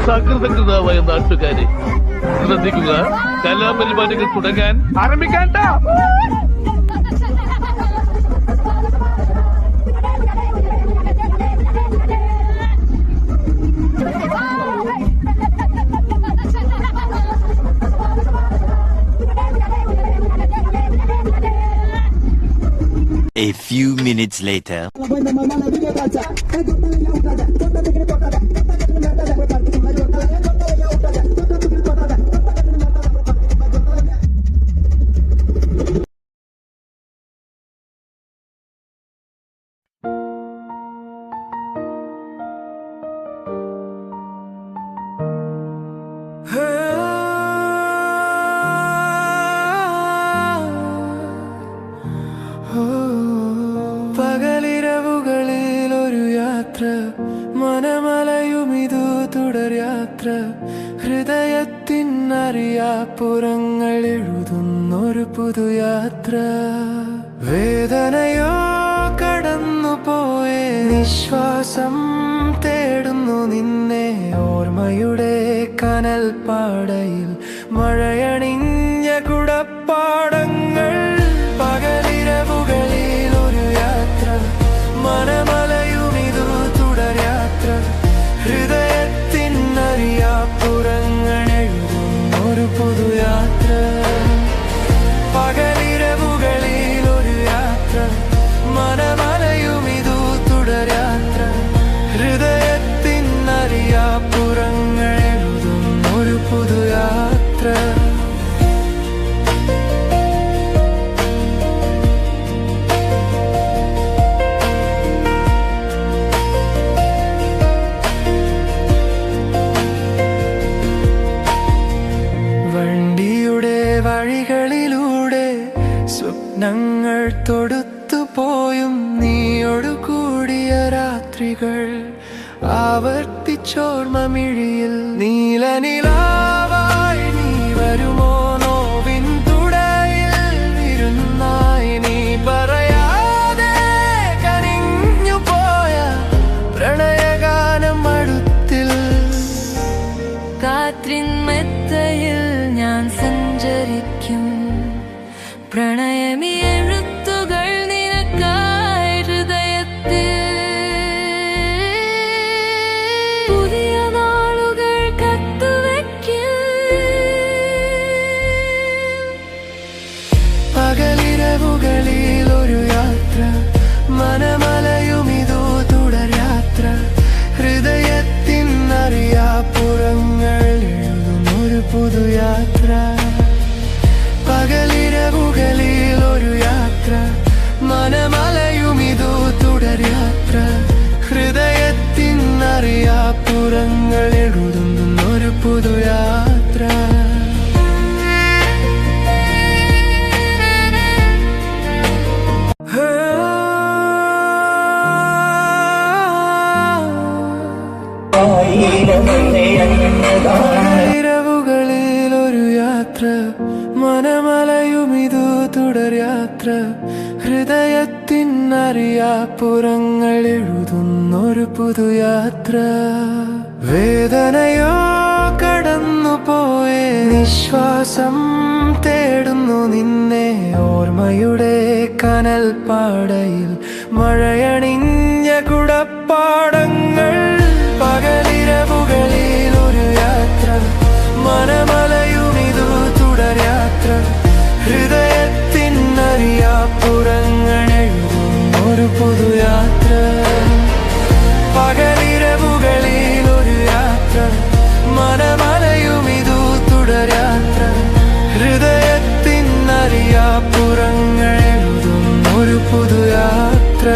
സകൃതകൃതാവായ നാട്ടുകാരെ ശ്രദ്ധിക്കുക, കലാപരിപാടികൾ തുടങ്ങാൻ ആരംഭിക്കാൻ. A few minutes later. മനമലയുമിതു തുടർയാത്ര, ഹൃദയത്തിനറിയാപ്പുറങ്ങൾ എഴുതുന്നൊരു പുതുയാത്ര. വേദനയോ കടന്നുപോയേ നിശ്വാസം തേടുന്നു നിന്നെ, ഓർമ്മയുടെ കനൽപ്പാടയിൽ മഴയണിഞ്ഞ കുടപ്പാടങ്ങൾ. പകലിരവുകളിൽ ഒരു യാത്ര, മനമലയുമിതു തുടർയാത്ര, ഹൃദയത്തിനറിയാപ്പുറങ്ങൾ എഴുതുന്നൊരു പുതുയാത്ര. പകലിരവുകളിൽ ഒരു യാത്ര, മനമലയുമിതു തുടർയാത്ര, ഹൃദയത്തിനറിയാപ്പുറങ്ങൾ എഴുതുന്നൊരു പുതുയാത്ര. വഴികളിലൂടെ സ്വപ്നങ്ങൾ തൊടുത്തുപോയും നീയോടു കൂടിയ രാത്രികൾ ആവർത്തിച്ചോർമ്മമിഴിയിൽ. നീലനിലാവായി നീ വരുമോ, നോവിൻ തുടയിൽ വിരുന്നായി നീ പറയാതെ കനിഞ്ഞു പോയ പ്രണയഗാനം അടുത്തിൽ. കാറ്റിൻ മെത്തയിൽ ഞാൻ സഞ്ചരിക്കും, പ്രണയമി എഴുത്തുകൾ നിനക്കായി ഹൃദയത്തിൽ. പുതിയ നാളുകൾ കത്തുവയ്ക്കും. പകലിരവുകളിൽ ഒരു യാത്ര, മനമലയുമിതു തുടർയാത്ര, ഹൃദയത്തിനറിയാപ്പുറങ്ങൾ എഴുതുന്നൊരു പുതുയാത്ര. പകലിരവുകളിൽ ഒരു യാത്ര, മനമലയുമിതു തുടർയാത്ര, ഹൃദയത്തിനറിയാപ്പുറങ്ങൾ എഴുതുന്നൊരു പുതുയാത്ര. ഇരവുകളിൽ ഒരു യാത്ര, മനമലയുമിതു തുടർയാത്ര, ഹൃദയത്തിനറിയാപ്പുറങ്ങൾ എഴുതുന്നൊരു പുതുയാത്ര. വേദനയോ കടന്നുപോയേ നിശ്വാസം തേടുന്നു നിന്നെ, ഓർമ്മയുടെ കനൽപ്പാടയിൽ മഴയണിഞ്ഞ കുടപ്പാടങ്ങൾ. പകലിരവുകളിൽ ഒരു യാത്ര, മനമലയുമിതു തുടർയാത്ര, ഹൃദയത്തിനറിയാപ്പുറങ്ങൾ എഴുതുന്നൊരു പുതുയാത്ര. പകലിരവുകളിൽ ഒരു യാത്ര, മനമലയുമിതു തുടർയാത്ര, ഹൃദയത്തിനറിയാപ്പുറങ്ങൾ എഴുതുന്നൊരു പുതുയാത്ര.